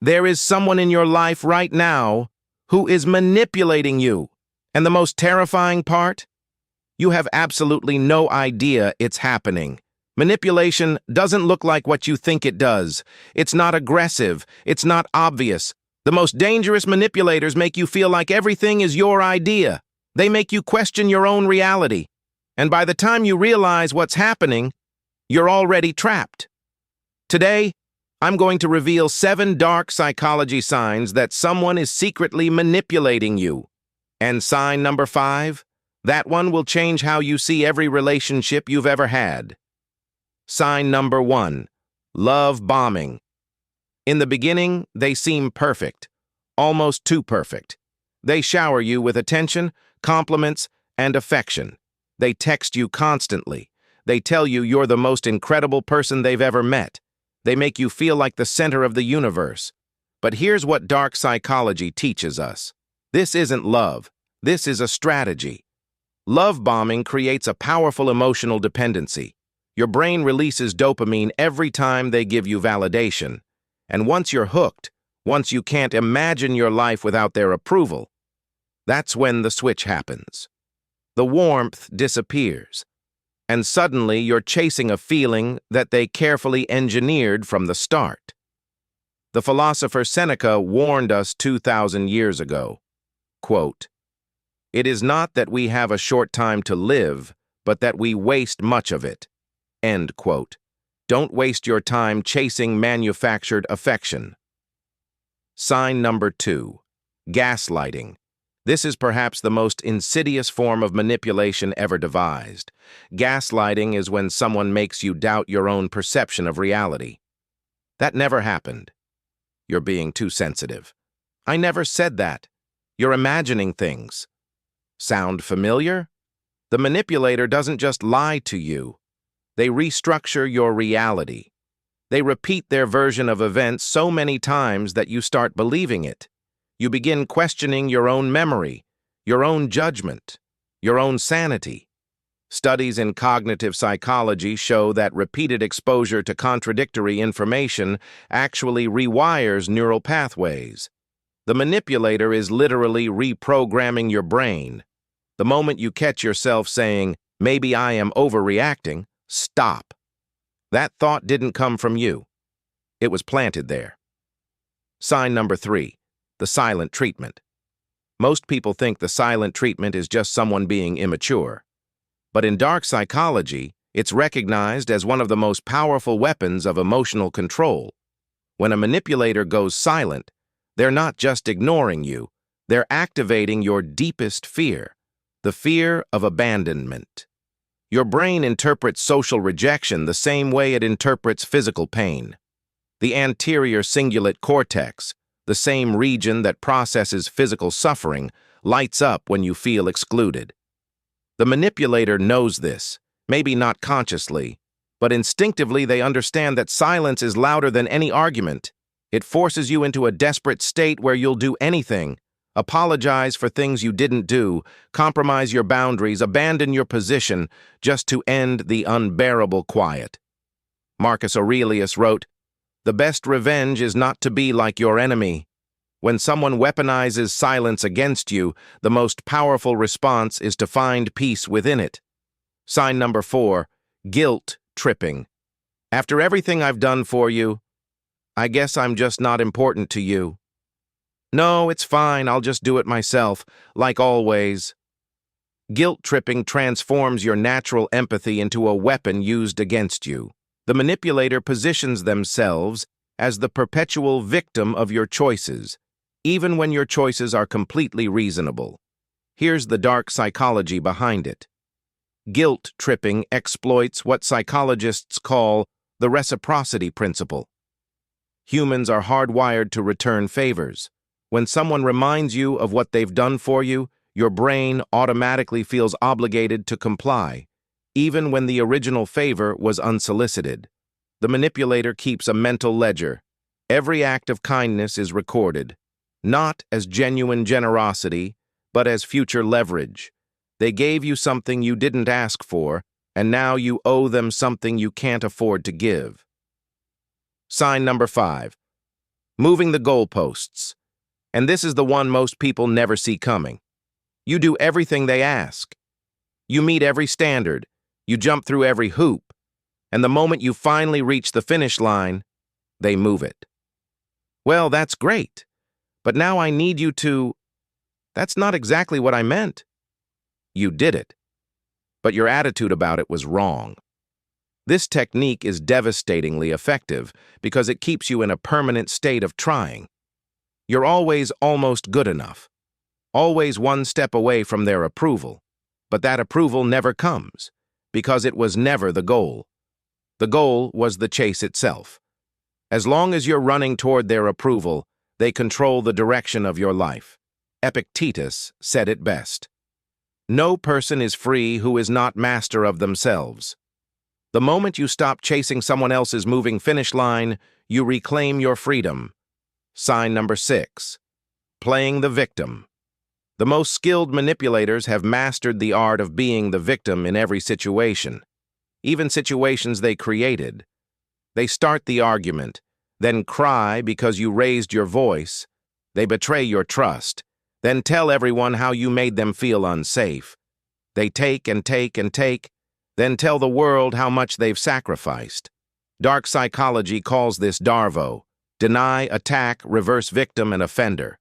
There is someone in your life right now who is manipulating you. And the most terrifying part? You have absolutely no idea it's happening. Manipulation doesn't look like what you think it does. It's not aggressive. It's not obvious. The most dangerous manipulators make you feel like everything is your idea. They make you question your own reality. And by the time you realize what's happening, you're already trapped. Today, I'm going to reveal 7 dark psychology signs that someone is secretly manipulating you. And sign number 5, that one will change how you see every relationship you've ever had. Sign number 1, love bombing. In the beginning, they seem perfect, almost too perfect. They shower you with attention, compliments, and affection. They text you constantly. They tell you you're the most incredible person they've ever met. They make you feel like the center of the universe. But here's what dark psychology teaches us. This isn't love. This is a strategy. Love bombing creates a powerful emotional dependency. Your brain releases dopamine every time they give you validation. And once you're hooked, once you can't imagine your life without their approval, that's when the switch happens. The warmth disappears. And suddenly you're chasing a feeling that they carefully engineered from the start. The philosopher Seneca warned us 2,000 years ago, quote, "It is not that we have a short time to live, but that we waste much of it." End quote. Don't waste your time chasing manufactured affection. Sign number 2, gaslighting. This is perhaps the most insidious form of manipulation ever devised. Gaslighting is when someone makes you doubt your own perception of reality. That never happened. You're being too sensitive. I never said that. You're imagining things. Sound familiar? The manipulator doesn't just lie to you. They restructure your reality. They repeat their version of events so many times that you start believing it. You begin questioning your own memory, your own judgment, your own sanity. Studies in cognitive psychology show that repeated exposure to contradictory information actually rewires neural pathways. The manipulator is literally reprogramming your brain. The moment you catch yourself saying, "Maybe I am overreacting," stop. That thought didn't come from you. It was planted there. Sign number 3, the silent treatment. Most people think the silent treatment is just someone being immature. But in dark psychology, it's recognized as one of the most powerful weapons of emotional control. When a manipulator goes silent, they're not just ignoring you, they're activating your deepest fear, the fear of abandonment. Your brain interprets social rejection the same way it interprets physical pain. The anterior cingulate cortex, the same region that processes physical suffering, lights up when you feel excluded. The manipulator knows this, maybe not consciously, but instinctively they understand that silence is louder than any argument. It forces you into a desperate state where you'll do anything, apologize for things you didn't do, compromise your boundaries, abandon your position, just to end the unbearable quiet. Marcus Aurelius wrote, "The best revenge is not to be like your enemy." When someone weaponizes silence against you, the most powerful response is to find peace within it. Sign number 4, guilt tripping. After everything I've done for you, I guess I'm just not important to you. No, it's fine, I'll just do it myself, like always. Guilt tripping transforms your natural empathy into a weapon used against you. The manipulator positions themselves as the perpetual victim of your choices, even when your choices are completely reasonable. Here's the dark psychology behind it. Guilt tripping exploits what psychologists call the reciprocity principle. Humans are hardwired to return favors. When someone reminds you of what they've done for you, your brain automatically feels obligated to comply, even when the original favor was unsolicited. The manipulator keeps a mental ledger. Every act of kindness is recorded, not as genuine generosity, but as future leverage. They gave you something you didn't ask for, and now you owe them something you can't afford to give. Sign number 5, moving the goalposts. And this is the one most people never see coming. You do everything they ask. You meet every standard. You jump through every hoop. And the moment you finally reach the finish line, they move it. Well, that's great. But now I need you to... That's not exactly what I meant. You did it. But your attitude about it was wrong. This technique is devastatingly effective because it keeps you in a permanent state of trying. You're always almost good enough, always one step away from their approval, but that approval never comes because it was never the goal. The goal was the chase itself. As long as you're running toward their approval, they control the direction of your life. Epictetus said it best. No person is free who is not master of themselves. The moment you stop chasing someone else's moving finish line, you reclaim your freedom. Sign number 6. Playing the victim. The most skilled manipulators have mastered the art of being the victim in every situation, even situations they created. They start the argument, then cry because you raised your voice. They betray your trust, then tell everyone how you made them feel unsafe. They take and take and take, then tell the world how much they've sacrificed. Dark psychology calls this DARVO, deny, attack, reverse victim, and offender.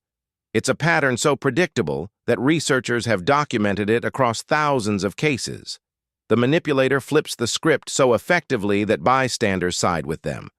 It's a pattern so predictable that researchers have documented it across thousands of cases. The manipulator flips the script so effectively that bystanders side with them.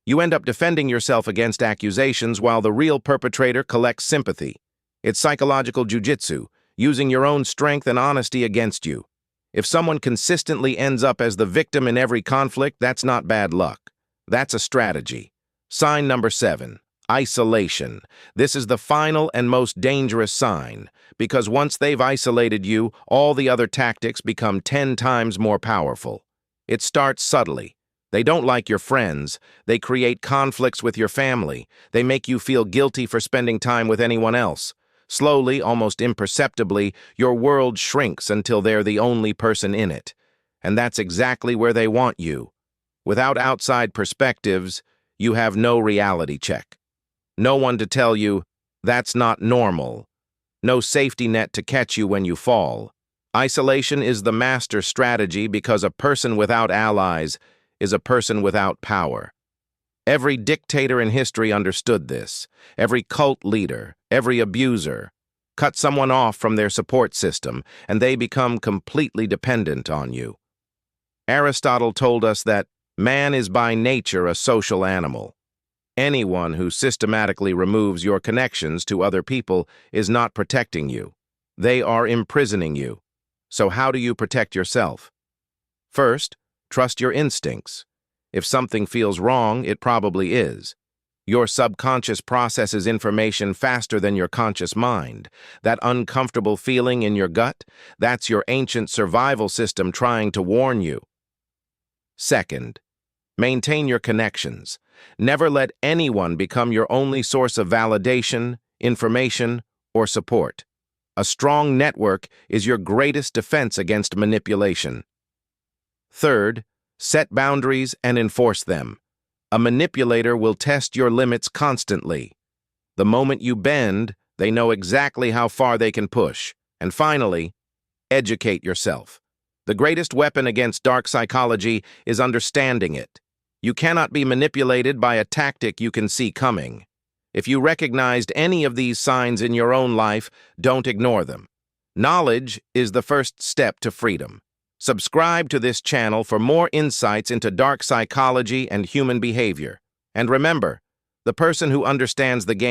You end up defending yourself against accusations while the real perpetrator collects sympathy. It's psychological jujitsu, using your own strength and honesty against you. If someone consistently ends up as the victim in every conflict, that's not bad luck. That's a strategy. Sign number 7. Isolation. This is the final and most dangerous sign, because once they've isolated you, all the other tactics become 10 times more powerful. It starts subtly. They don't like your friends. They create conflicts with your family. They make you feel guilty for spending time with anyone else. Slowly, almost imperceptibly, your world shrinks until they're the only person in it. And that's exactly where they want you. Without outside perspectives, you have no reality check. No one to tell you, that's not normal. No safety net to catch you when you fall. Isolation is the master strategy because a person without allies is a person without power. Every dictator in history understood this. Every cult leader, every abuser. Cut someone off from their support system, and they become completely dependent on you. Aristotle told us that man is by nature a social animal. Anyone who systematically removes your connections to other people is not protecting you. They are imprisoning you. So how do you protect yourself? First, trust your instincts. If something feels wrong, it probably is. Your subconscious processes information faster than your conscious mind. That uncomfortable feeling in your gut, that's your ancient survival system trying to warn you. Second, maintain your connections. Never let anyone become your only source of validation, information, or support. A strong network is your greatest defense against manipulation. Third, set boundaries and enforce them. A manipulator will test your limits constantly. The moment you bend, they know exactly how far they can push. And finally, educate yourself. The greatest weapon against dark psychology is understanding it. You cannot be manipulated by a tactic you can see coming. If you recognized any of these signs in your own life, don't ignore them. Knowledge is the first step to freedom. Subscribe to this channel for more insights into dark psychology and human behavior. And remember, the person who understands the game